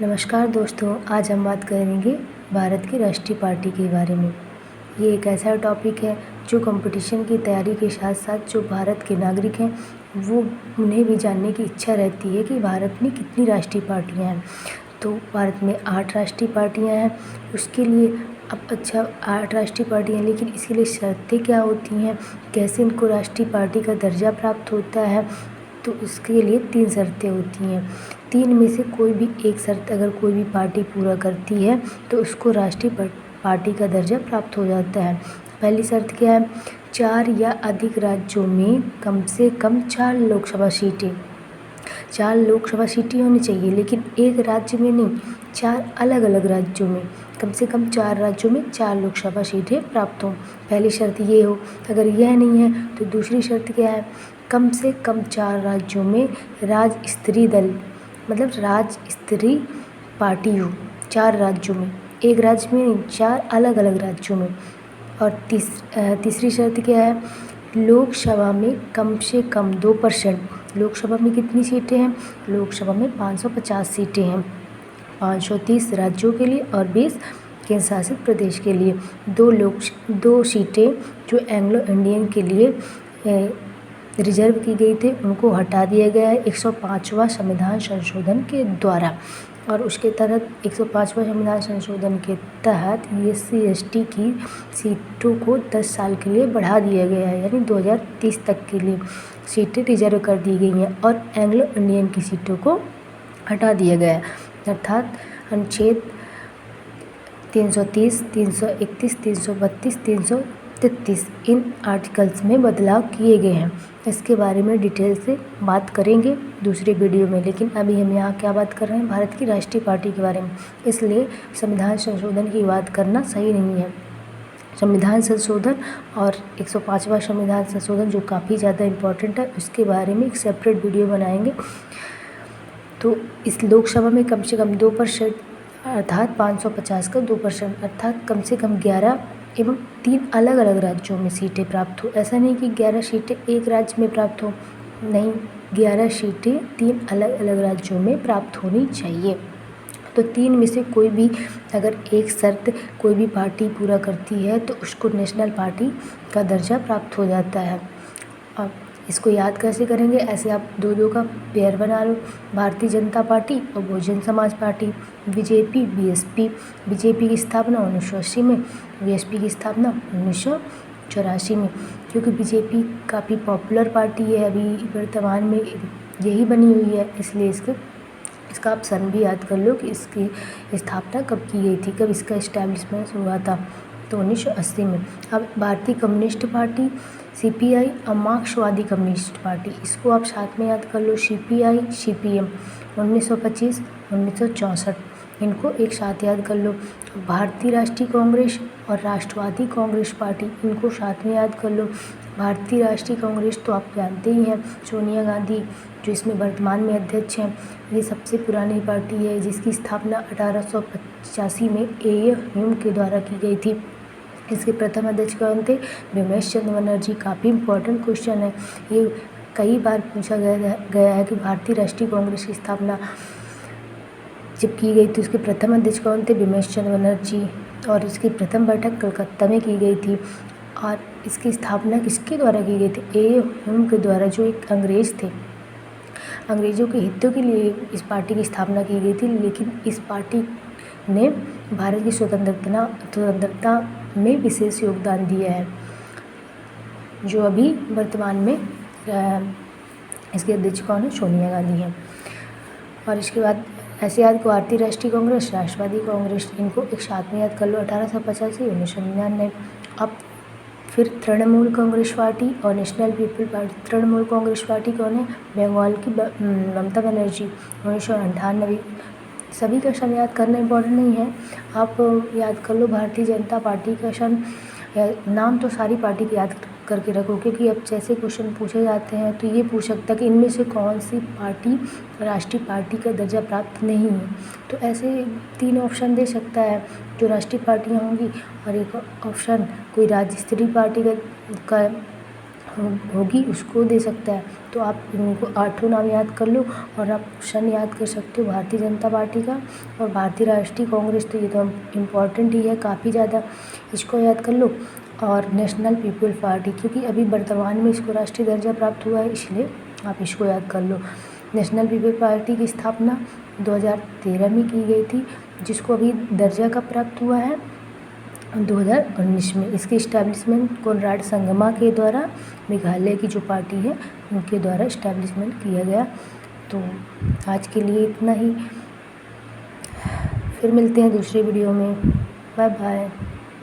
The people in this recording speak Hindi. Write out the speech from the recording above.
नमस्कार दोस्तों, आज हम बात करेंगे भारत की राष्ट्रीय पार्टी के बारे में। ये एक ऐसा टॉपिक है जो कंपटीशन की तैयारी के साथ साथ जो भारत के नागरिक हैं वो उन्हें भी जानने की इच्छा रहती है कि भारत में कितनी राष्ट्रीय पार्टियां हैं। तो भारत में 8 राष्ट्रीय पार्टियां हैं। उसके लिए अब 8 राष्ट्रीय पार्टियां, लेकिन इसके लिए शर्तें क्या होती हैं, कैसे इनको राष्ट्रीय पार्टी का दर्जा प्राप्त होता है। तो इसके लिए 3 शर्तें होती हैं। 3 में से कोई भी एक शर्त अगर कोई भी पार्टी पूरा करती है तो उसको राष्ट्रीय पार्टी का दर्जा प्राप्त हो जाता है। पहली शर्त क्या है? 4 या अधिक राज्यों में कम से कम 4 लोकसभा सीटें 4 लोकसभा सीटें होनी चाहिए, लेकिन एक राज्य में नहीं, 4 अलग अलग राज्यों में कम से कम 4 राज्यों में 4 लोकसभा सीटें प्राप्त हों। पहली शर्त ये हो। अगर यह नहीं है तो दूसरी शर्त क्या है? कम से कम 4 राज्यों में राज्य स्तरीय दल, मतलब राज्य स्तरीय पार्टी हो। 4 राज्यों में, एक राज्य में नहीं, 4 अलग अलग राज्यों में। और तीसरी शर्त क्या है? लोकसभा में कम से कम 2%। लोकसभा में कितनी सीटें हैं? लोकसभा में 550 सीटें हैं। 530 राज्यों के लिए और 20 केंद्र शासित प्रदेश के लिए। 2 सीटें जो एंग्लो इंडियन के लिए रिजर्व की गई थी उनको हटा दिया गया है 105वां संविधान संशोधन के द्वारा। और उसके तहत 105वां संविधान संशोधन के तहत SC/ST की सीटों को 10 साल के लिए बढ़ा दिया गया है, यानी 2030 तक के लिए सीटें रिजर्व कर दी गई हैं और एंग्लो इंडियन की सीटों को हटा दिया गया है। अर्थात अनुच्छेद 330, 331, 332, 333 इन आर्टिकल्स में बदलाव किए गए हैं। इसके बारे में डिटेल से बात करेंगे दूसरे वीडियो में, लेकिन अभी हम यहाँ क्या बात कर रहे हैं? भारत की राष्ट्रीय पार्टी के बारे में। इसलिए संविधान संशोधन की बात करना सही नहीं है। संविधान संशोधन और 105वां संविधान संशोधन जो काफ़ी ज़्यादा इम्पोर्टेंट है, उसके बारे में एक सेपरेट वीडियो बनाएंगे। तो इस लोकसभा में कम से कम 2%, अर्थात 550 का 2%, अर्थात कम से कम 11 एवं 3 अलग अलग राज्यों में सीटें प्राप्त हो। ऐसा नहीं कि 11 सीटें एक राज्य में प्राप्त हो, नहीं, 11 सीटें 3 अलग अलग राज्यों में प्राप्त होनी चाहिए। तो 3 में से कोई भी अगर एक शर्त कोई भी पार्टी पूरा करती है तो उसको नेशनल पार्टी का दर्जा प्राप्त हो जाता है। अब इसको याद कैसे करेंगे? ऐसे आप 2-2 का पेयर बना लो। भारतीय जनता पार्टी और Bahujan Samaj party, BJP, BSP। BJP की स्थापना 1980 में, BSP की स्थापना 1984 में। क्योंकि BJP काफ़ी पॉपुलर पार्टी है, अभी वर्तमान में यही बनी हुई है, इसलिए इसका आप सन भी याद कर लो कि इसकी स्थापना कब की गई थी, कब इसका इस्टेब्लिशमेंट हुआ था, तो 1980 में। अब भारतीय कम्युनिस्ट पार्टी, CPI और मार्क्सवादी कम्युनिस्ट पार्टी, इसको आप साथ में याद कर लो। CPI, CPM 1925, 1964, इनको एक साथ याद कर लो। भारतीय राष्ट्रीय कांग्रेस और राष्ट्रवादी कांग्रेस पार्टी, इनको साथ में याद कर लो। भारतीय राष्ट्रीय कांग्रेस तो आप जानते ही हैं, सोनिया गांधी जो इसमें वर्तमान में अध्यक्ष हैं। ये सबसे पुरानी पार्टी है जिसकी स्थापना 1885 में A. ह्यूम के द्वारा की गई थी। इसके प्रथम अध्यक्ष कौन थे? बिमलेश चंद्र बनर्जी। काफ़ी इंपॉर्टेंट क्वेश्चन है ये, कई बार पूछा गया है कि भारतीय राष्ट्रीय कांग्रेस की स्थापना जब की गई थी उसके प्रथम अध्यक्ष कौन थे? बिमलेश चंद्र बनर्जी। और इसकी प्रथम बैठक कलकत्ता में की गई थी। और इसकी स्थापना किसके द्वारा की गई थी? A. ह्यूम के द्वारा, जो एक अंग्रेज़ थे। अंग्रेज़ों के हितों के लिए इस पार्टी की स्थापना की गई थी, लेकिन इस पार्टी ने भारत की स्वतंत्रता में विशेष योगदान दिया है, जो अभी वर्तमान में इसके अध्यक्ष कौन है? सोनिया गांधी हैं। और इसके बाद ऐसे याद, भारतीय राष्ट्रीय कांग्रेस, राष्ट्रवादी कांग्रेस, इनको एक साथ में याद कर लो। 1885, 1999। अब फिर तृणमूल कांग्रेस पार्टी और national people party. Trinamool Congress party कौन है? बंगाल की ममता बनर्जी, 1998। सभी का सन याद करना इम्पोर्टेंट नहीं है, आप याद कर लो भारतीय जनता पार्टी का सन। नाम तो सारी पार्टी के याद करके रखो, क्योंकि अब जैसे क्वेश्चन पूछे जाते हैं तो ये पूछ सकता है कि इनमें से कौन सी पार्टी राष्ट्रीय पार्टी का दर्जा प्राप्त नहीं है। तो ऐसे 3 ऑप्शन दे सकता है जो राष्ट्रीय पार्टियां होंगी, और एक ऑप्शन कोई राज्य स्तरीय पार्टी का होगी उसको दे सकता है। तो आप इनको 8 नाम याद कर लो और आप सन याद कर सकते हो भारतीय जनता पार्टी का और भारतीय राष्ट्रीय कांग्रेस, तो ये तो इम्पॉर्टेंट ही है काफ़ी ज़्यादा, इसको याद कर लो। और नेशनल पीपल पार्टी, क्योंकि अभी वर्तमान में इसको राष्ट्रीय दर्जा प्राप्त हुआ है, इसलिए आप इसको याद कर लो। नेशनल पीपल पार्टी की स्थापना 2013 में की गई थी, जिसको अभी दर्जा का प्राप्त हुआ है 2019 में। इसकी इस्टेब्लिशमेंट कोनराड संगमा के द्वारा, मेघालय की जो पार्टी है उनके द्वारा इस्टेब्लिशमेंट किया गया। तो आज के लिए इतना ही, फिर मिलते हैं दूसरे वीडियो में। Bye bye.